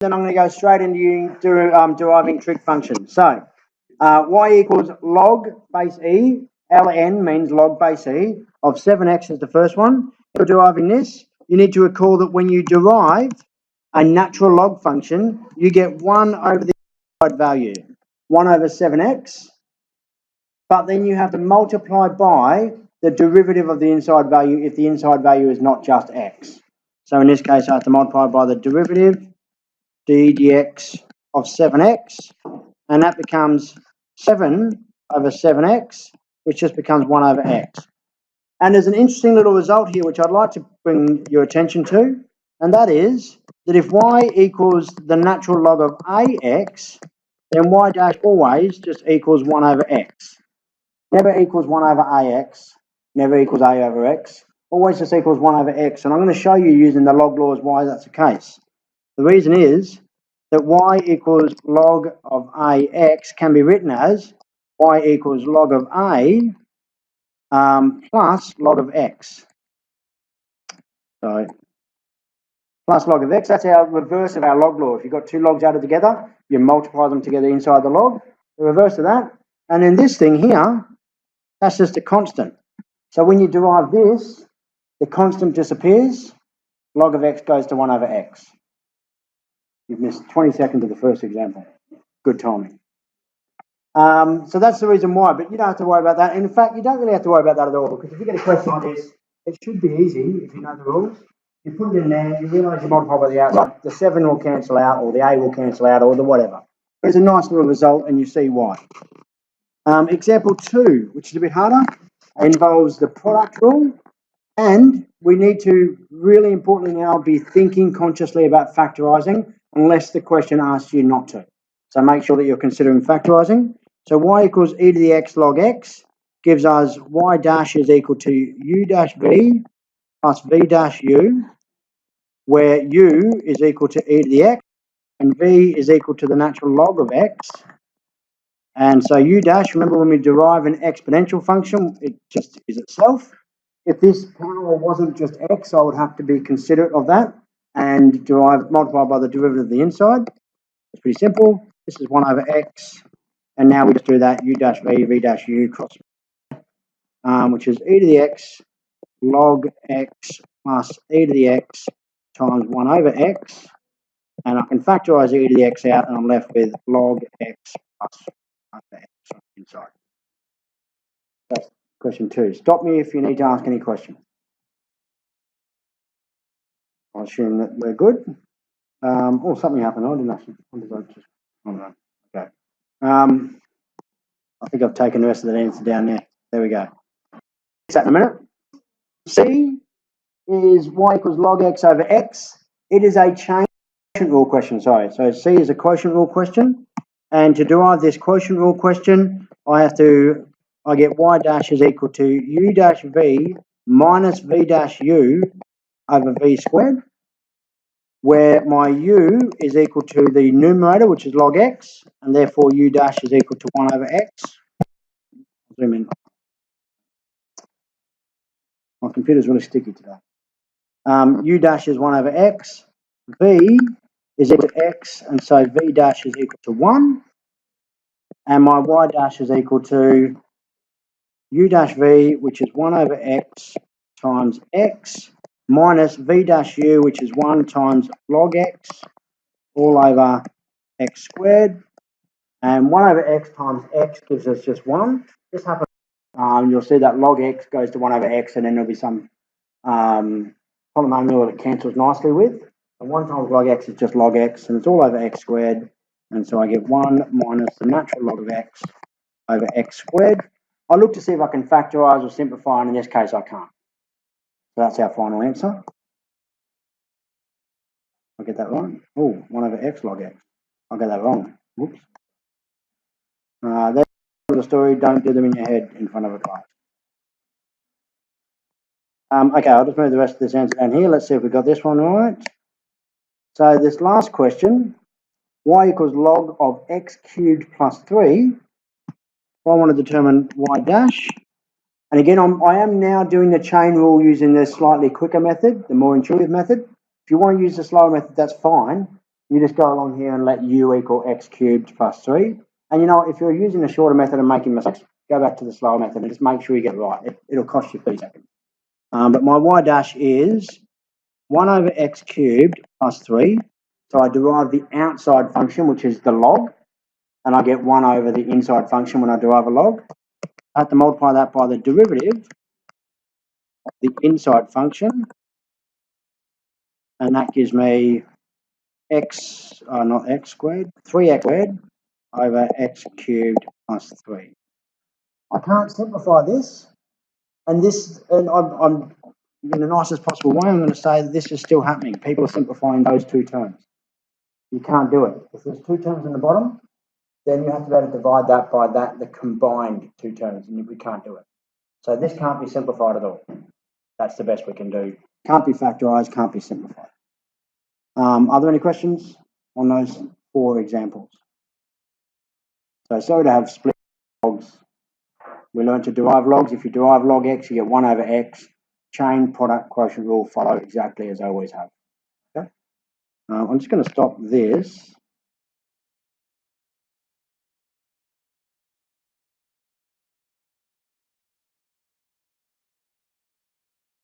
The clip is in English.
then I'm going to go straight into deriving trig functions. So y equals log base e, ln means log base e, of 7x is the first one. If you're deriving this, you need to recall that when you derive a natural log function, you get 1 over the inside value, 1 over 7x, but then you have to multiply by the derivative of the inside value if the inside value is not just x. So in this case, I have to multiply by the derivative, d dx of 7x, and that becomes 7 over 7x, which just becomes 1 over x. And there's an interesting little result here which I'd like to bring your attention to, and that is that if y equals the natural log of ax, then y dash always just equals 1 over x. Never equals 1 over ax, never equals a over x, always just equals 1 over x. And I'm going to show you using the log laws why that's the case. The reason is that y equals log of ax can be written as y equals log of a plus log of x. So plus log of x, that's our reverse of our log law. If you've got two logs added together, you multiply them together inside the log. The reverse of that. And then this thing here, that's just a constant. So when you derive this, the constant disappears. Log of x goes to 1 over x. You've missed 20 seconds of the first example. Good timing. So that's the reason why, but you don't have to worry about that. And in fact, you don't really have to worry about that at all, because if you get a question like this, it should be easy if you know the rules. You put it in there, you realise you multiply by the outside, the 7 will cancel out, or the a will cancel out, or the whatever. It's a nice little result, and you see why. Example 2, which is a bit harder, involves the product rule, and we need to really importantly now be thinking consciously about factorising, unless the question asks you not to. So make sure that you're considering factorising. So y equals e to the x log x gives us y dash is equal to u dash v plus v dash u, where u is equal to e to the x and v is equal to the natural log of x. And so u dash, remember when we derive an exponential function, it just is itself. If this power wasn't just x, I would have to be considerate of that and multiply by the derivative of the inside. It's pretty simple. This is 1 over x, and now we just do that u dash v, v dash u cross, which is e to the x log x plus e to the x times 1 over x, and I can factorise e to the x out, and I'm left with log x plus over x on the inside. That's question 2. Stop me if you need to ask any question. I'll assume that we're good. Oh, something happened. I didn't actually. Okay. I think I've taken the rest of the answer down there. There we go. In a minute. C is y equals log x over x. It is a chain quotient rule question. Sorry. So C is a quotient rule question, and to derive this quotient rule question, I get y dash is equal to u dash v minus v dash u over v squared, where my u is equal to the numerator, which is log x, and therefore u dash is equal to 1 over x. Zoom in. My computer's really sticky today. U dash is 1 over x. V is equal to x, and so v dash is equal to 1. And my y dash is equal to u dash v, which is 1 over x times x, minus v dash u, which is 1 times log x, all over x squared. And 1 over x times x gives us just 1. This happens, you'll see that log x goes to 1 over x, and then there'll be some polynomial that it cancels nicely with. And 1 times log x is just log x, and it's all over x squared. And so I get 1 minus the natural log of x over x squared. I look to see if I can factorise or simplify, and in this case I can't. So that's our final answer. I'll get that right. Oh, 1 over x log x. I'll get that wrong. Whoops. That's the story. Don't do them in your head in front of a class. Okay, I'll just move the rest of this answer down here. Let's see if we got this one right. So this last question, y equals log of x cubed plus 3. I want to determine y dash. And again, I am now doing the chain rule using the slightly quicker method, the more intuitive method. If you want to use the slower method, that's fine. you just go along here and let u equal x cubed plus 3. And you know, if you're using a shorter method and making mistakes, go back to the slower method and just make sure you get it right. It'll cost you 30 seconds. But my y dash is 1 over x cubed plus 3. So I derive the outside function, which is the log, and I get 1 over the inside function when I derive a log. I have to multiply that by the derivative of the inside function, and that gives me x, not x squared, 3x squared over x cubed plus 3. I can't simplify this, and I'm in the nicest possible way, I'm going to say that this is still happening. People are simplifying those two terms. You can't do it. If there's two terms in the bottom, then you have to be able to divide that by that, the combined two terms, and we can't do it. So this can't be simplified at all. That's the best we can do. Can't be factorized, can't be simplified. Are there any questions on those 4 examples? So sorry to have split logs. We learned to derive logs. If you derive log x, you get 1 over x. Chain product quotient rule follow exactly as I always have. Okay? I'm just going to stop this.